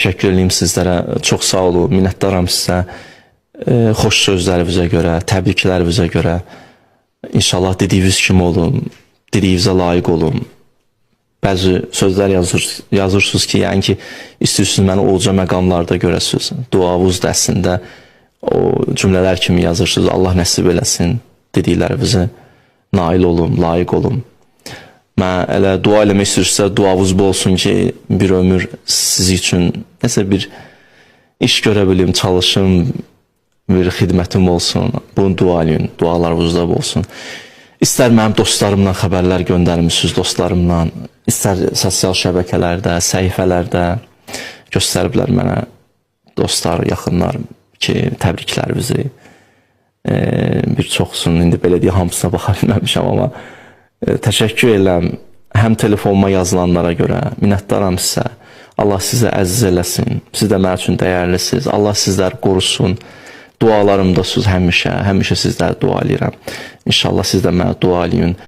Təşəkkür edeyim sizlərə. Çox sağ olun. Minnətdaram sizə. Xoş sözlərinizə görə, təbriklərinizə görə. İnşallah dediyiniz kimi olun. Dediyinizə layiq olun. Bəzi sözlər yazırsınız ki, yəni ki, istəyirsiniz məni olca məqamlarda görəsiniz. Duavuz dəstində o cümlələr kimi yazırsınız. Allah nəsib eləsin. Dediklərinizi nail olun, layiq olun. Mən elə dua eləmək istəyirsə, duavuz bu olsun ki, bir ömür siz üçün nəsə bir iş görə bilim, çalışım, bir xidmətim olsun. Bunu dua eləyin, dualarınızda olsun. İstər mənim dostlarımla xəbərlər göndərmişsiniz, dostlarımla, istər sosial şəbəkələrdə, səhifələrdə göstəriblər mənə dostlar, yaxınlar ki, təbriklərinizi. Bir çoxsun, indi belə deyə hamısına baxa bilməmişəm, amma təşəkkür edirəm həm telefonuma yazılanlara görə, minnətdaram sizə. Allah sizə əziz eləsin, siz də mənim üçün dəyərlisiniz. Allah sizləri qorusun. Dualarımdasınız həmişə, həmişə sizləri dua eləyirəm. İnşallah siz də mənə dua eləyin.